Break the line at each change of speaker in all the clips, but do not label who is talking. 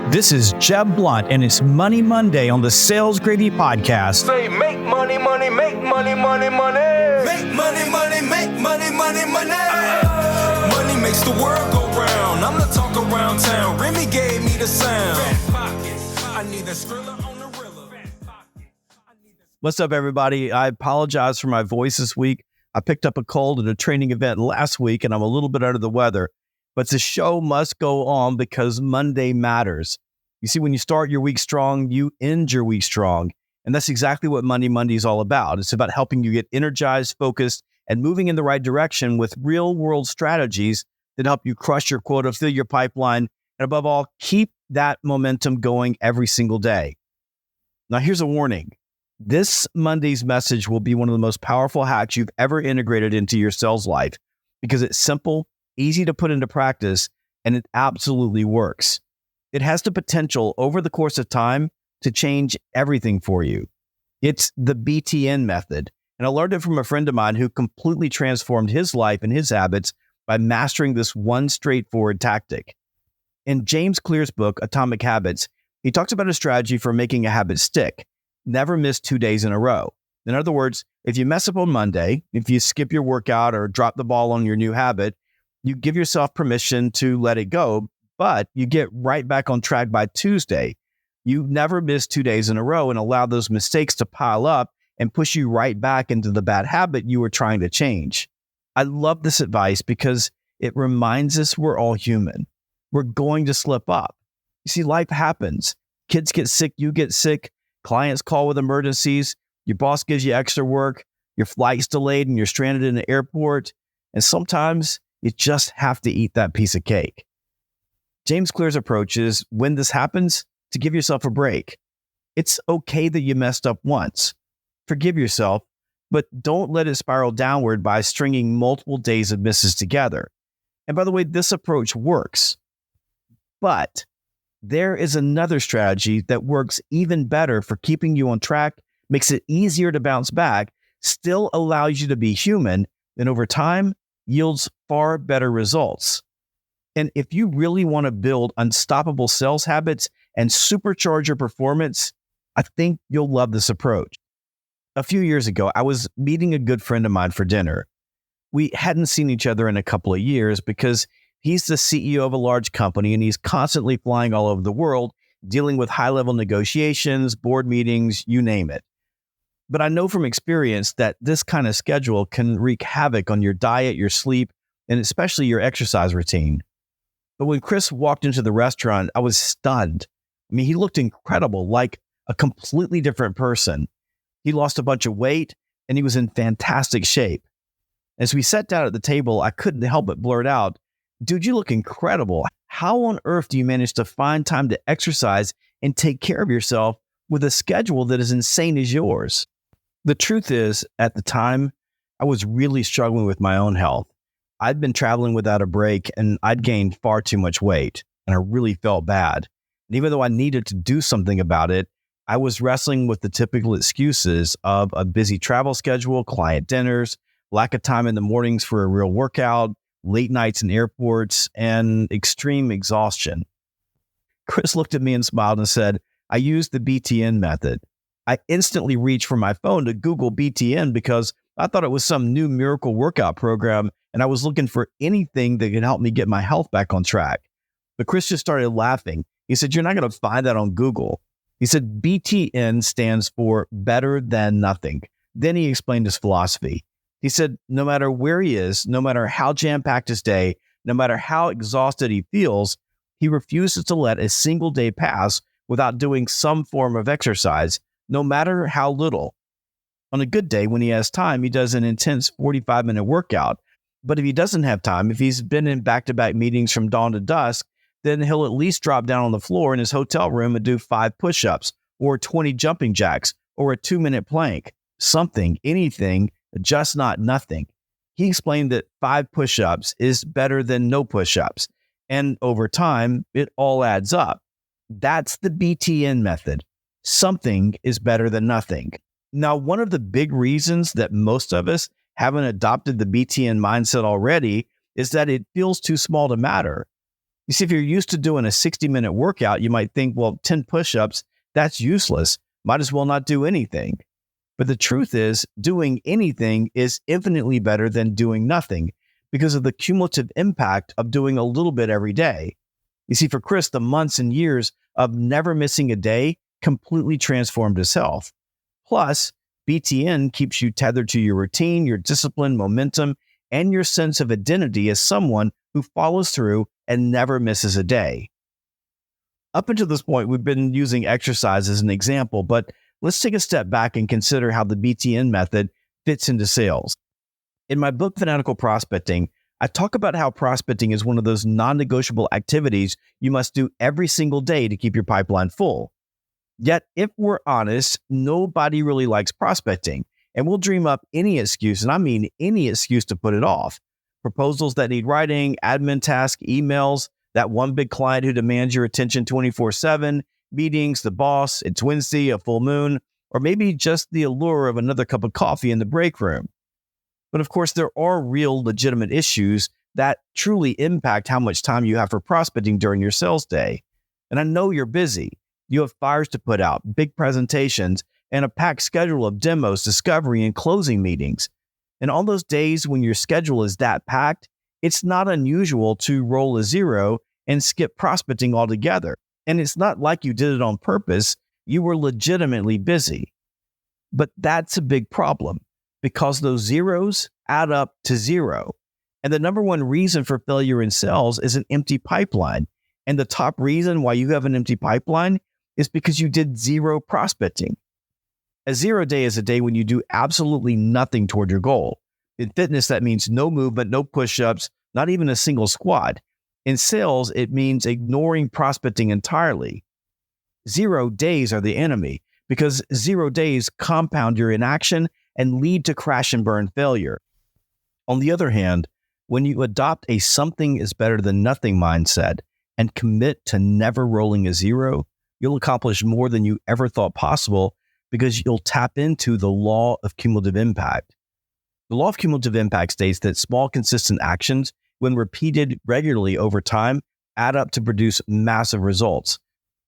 This is Jeb Blunt, and it's Money Monday on the Sales Gravy Podcast.
Say make money, money, make money, money, money. Make money, money, make money, money, money. Money makes the world go round. I'm the talk around town. Remy gave me the sound. I need that Skrilla on the Rilla.
What's up, everybody? I apologize for my voice this week. I picked up a cold at a training event last week, and I'm a little bit under the weather. But the show must go on because Monday matters. You see, when you start your week strong, you end your week strong. And that's exactly what Money Monday is all about. It's about helping you get energized, focused, and moving in the right direction with real-world strategies that help you crush your quota, fill your pipeline, and above all, keep that momentum going every single day. Now, here's a warning. This Monday's message will be one of the most powerful hacks you've ever integrated into your sales life because it's simple, easy to put into practice, and it absolutely works. It has the potential over the course of time to change everything for you. It's the BTN Method, and I learned it from a friend of mine who completely transformed his life and his habits by mastering this one straightforward tactic. In James Clear's book, Atomic Habits, he talks about a strategy for making a habit stick. Never miss 2 days in a row. In other words, if you mess up on Monday, if you skip your workout or drop the ball on your new habit, you give yourself permission to let it go, but you get right back on track by Tuesday. You never miss 2 days in a row and allow those mistakes to pile up and push you right back into the bad habit you were trying to change. I love this advice because it reminds us we're all human. We're going to slip up. You see, life happens. Kids get sick, you get sick, clients call with emergencies, your boss gives you extra work, your flight's delayed and you're stranded in the airport, and sometimes you just have to eat that piece of cake. James Clear's approach is, when this happens, to give yourself a break. It's okay that you messed up once. Forgive yourself, but don't let it spiral downward by stringing multiple days of misses together. And by the way, this approach works. But there is another strategy that works even better for keeping you on track, makes it easier to bounce back, still allows you to be human, and over time, yields far better results. And if you really want to build unstoppable sales habits and supercharge your performance, I think you'll love this approach. A few years ago, I was meeting a good friend of mine for dinner. We hadn't seen each other in a couple of years because he's the CEO of a large company and he's constantly flying all over the world, dealing with high-level negotiations, board meetings, you name it. But I know from experience that this kind of schedule can wreak havoc on your diet, your sleep, and especially your exercise routine. But when Chris walked into the restaurant, I was stunned. I mean, he looked incredible, like a completely different person. He lost a bunch of weight and he was in fantastic shape. As we sat down at the table, I couldn't help but blurt out, "Dude, you look incredible. How on earth do you manage to find time to exercise and take care of yourself with a schedule that is insane as yours?" The truth is, at the time, I was really struggling with my own health. I'd been traveling without a break and I'd gained far too much weight and I really felt bad. And even though I needed to do something about it, I was wrestling with the typical excuses of a busy travel schedule, client dinners, lack of time in the mornings for a real workout, late nights in airports, and extreme exhaustion. Chris looked at me and smiled and said, "I use the BTN method." I instantly reached for my phone to Google BTN because I thought it was some new miracle workout program and I was looking for anything that could help me get my health back on track. But Chris just started laughing. He said, "You're not going to find that on Google." He said, BTN stands for better than nothing. Then he explained his philosophy. He said, no matter where he is, no matter how jam-packed his day, no matter how exhausted he feels, he refuses to let a single day pass without doing some form of exercise, no matter how little. On a good day, when he has time, he does an intense 45-minute workout. But if he doesn't have time, if he's been in back-to-back meetings from dawn to dusk, then he'll at least drop down on the floor in his hotel room and do 5 push-ups or 20 jumping jacks or a 2-minute plank. Something, anything, just not nothing. He explained that 5 push-ups is better than no push-ups. And over time, it all adds up. That's the BTN method. Something is better than nothing. Now, one of the big reasons that most of us haven't adopted the BTN mindset already is that it feels too small to matter. You see, if you're used to doing a 60-minute workout, you might think, well, 10 push-ups, that's useless. Might as well not do anything. But the truth is, doing anything is infinitely better than doing nothing because of the cumulative impact of doing a little bit every day. You see, for Chris, the months and years of never missing a day completely transformed his health. Plus, BTN keeps you tethered to your routine, your discipline, momentum, and your sense of identity as someone who follows through and never misses a day. Up until this point, we've been using exercise as an example, but let's take a step back and consider how the BTN method fits into sales. In my book, Fanatical Prospecting, I talk about how prospecting is one of those non-negotiable activities you must do every single day to keep your pipeline full. Yet, if we're honest, nobody really likes prospecting, and we'll dream up any excuse, and I mean any excuse to put it off. Proposals that need writing, admin tasks, emails, that one big client who demands your attention 24/7, meetings, the boss, it's Wednesday, a full moon, or maybe just the allure of another cup of coffee in the break room. But of course, there are real legitimate issues that truly impact how much time you have for prospecting during your sales day. And I know you're busy. You have fires to put out, big presentations, and a packed schedule of demos, discovery, and closing meetings. And on those days when your schedule is that packed, it's not unusual to roll a zero and skip prospecting altogether. And it's not like you did it on purpose. You were legitimately busy. But that's a big problem because those zeros add up to zero. And the number one reason for failure in sales is an empty pipeline. And the top reason why you have an empty pipeline is because you did zero prospecting. A 0 day is a day when you do absolutely nothing toward your goal. In fitness, that means no movement, no push-ups, not even a single squat. In sales, it means ignoring prospecting entirely. 0 days are the enemy because 0 days compound your inaction and lead to crash and burn failure. On the other hand, when you adopt a something is better than nothing mindset and commit to never rolling a zero, you'll accomplish more than you ever thought possible because you'll tap into the law of cumulative impact. The law of cumulative impact states that small, consistent actions, when repeated regularly over time, add up to produce massive results.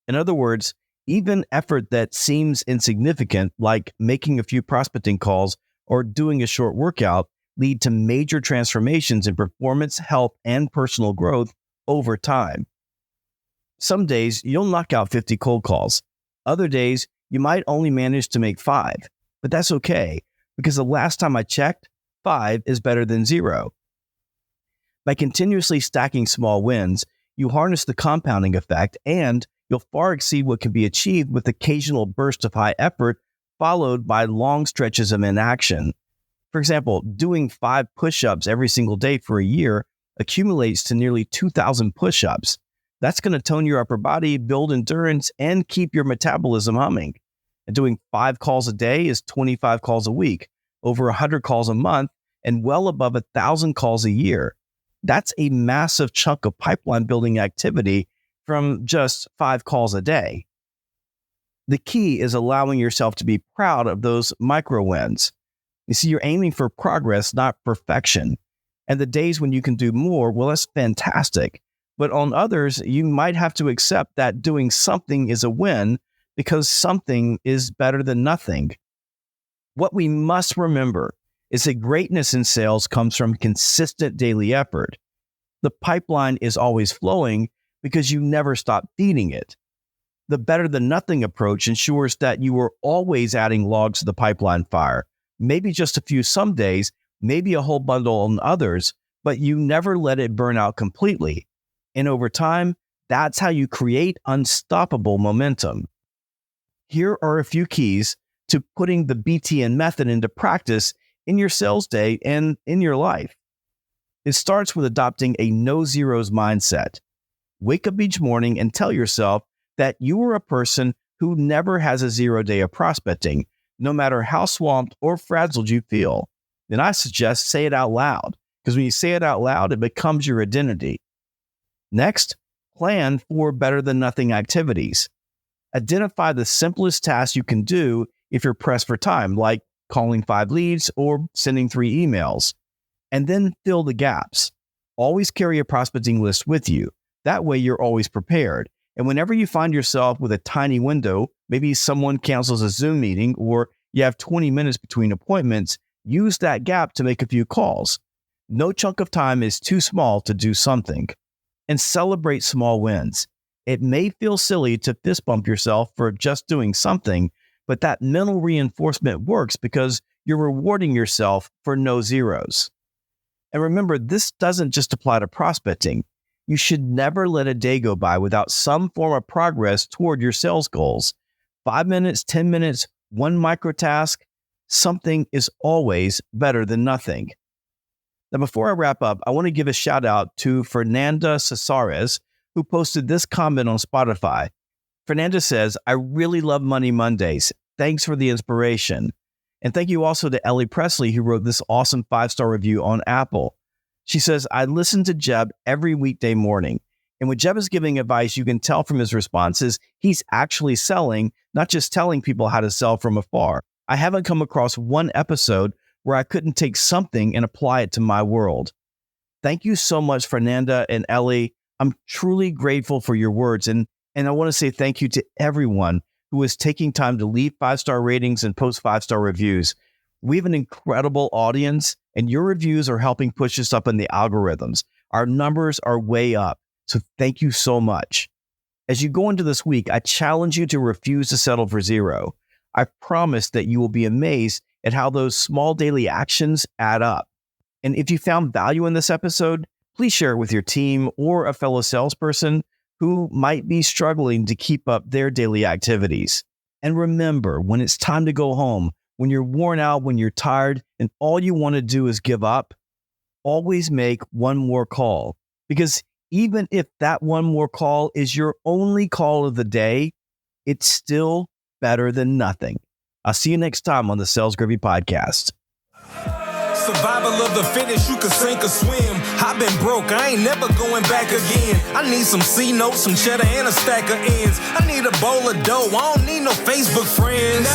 In other words, even effort that seems insignificant, like making a few prospecting calls or doing a short workout, lead to major transformations in performance, health, and personal growth over time. Some days, you'll knock out 50 cold calls. Other days, you might only manage to make 5, but that's okay, because the last time I checked, 5 is better than 0. By continuously stacking small wins, you harness the compounding effect and you'll far exceed what can be achieved with occasional bursts of high effort followed by long stretches of inaction. For example, doing 5 push-ups every single day for a year accumulates to nearly 2,000 push-ups. That's going to tone your upper body, build endurance, and keep your metabolism humming. And doing 5 calls a day is 25 calls a week, over 100 calls a month, and well above 1,000 calls a year. That's a massive chunk of pipeline building activity from just 5 calls a day. The key is allowing yourself to be proud of those micro wins. You see, you're aiming for progress, not perfection. And the days when you can do more, well, that's fantastic. But on others, you might have to accept that doing something is a win because something is better than nothing. What we must remember is that greatness in sales comes from consistent daily effort. The pipeline is always flowing because you never stop feeding it. The better than nothing approach ensures that you are always adding logs to the pipeline fire, maybe just a few some days, maybe a whole bundle on others, but you never let it burn out completely. And over time, that's how you create unstoppable momentum. Here are a few keys to putting the BTN method into practice in your sales day and in your life. It starts with adopting a no zeros mindset. Wake up each morning and tell yourself that you are a person who never has a 0 day of prospecting, no matter how swamped or frazzled you feel. Then I suggest say it out loud, because when you say it out loud, it becomes your identity. Next, plan for better than nothing activities. Identify the simplest tasks you can do if you're pressed for time, like calling 5 leads or sending 3 emails. And then fill the gaps. Always carry a prospecting list with you. That way you're always prepared. And whenever you find yourself with a tiny window, maybe someone cancels a Zoom meeting or you have 20 minutes between appointments, use that gap to make a few calls. No chunk of time is too small to do something. And celebrate small wins. It may feel silly to fist bump yourself for just doing something, but that mental reinforcement works because you're rewarding yourself for no zeros. And remember, this doesn't just apply to prospecting. You should never let a day go by without some form of progress toward your sales goals. 5 minutes, 10 minutes, one micro task, something is always better than nothing. Now, before I wrap up, I want to give a shout out to Fernanda Cesares, who posted this comment on Spotify. Fernanda says, I really love Money Mondays. Thanks for the inspiration. And thank you also to Ellie Presley, who wrote this awesome 5-star review on Apple. She says, I listen to Jeb every weekday morning. And when Jeb is giving advice, you can tell from his responses, he's actually selling, not just telling people how to sell from afar. I haven't come across one episode where I couldn't take something and apply it to my world. Thank you so much, Fernanda and Ellie. I'm truly grateful for your words. And I want to say thank you to everyone who is taking time to leave 5-star ratings and post 5-star reviews. We have an incredible audience, and your reviews are helping push us up in the algorithms. Our numbers are way up. So thank you so much. As you go into this week, I challenge you to refuse to settle for zero. I promise that you will be amazed at how those small daily actions add up. And if you found value in this episode, please share it with your team or a fellow salesperson who might be struggling to keep up their daily activities. And remember, when it's time to go home, when you're worn out, when you're tired, and all you want to do is give up, always make one more call. Because even if that one more call is your only call of the day, it's still better than nothing. I'll see you next time on the Sales Gravy Podcast.
Survival of the fittest, you can sink or swim. I've been broke, I ain't never going back again. I need some C notes, some cheddar, and a stack of ends. I need a bowl of dough, I don't need no Facebook friends.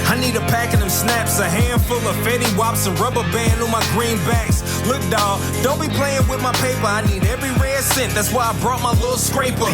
I need a pack of them snaps, a handful of Fetty Wops, and rubber band on my greenbacks. Look, dawg, don't be playing with my paper. I need every red cent, that's why I brought my little scraper.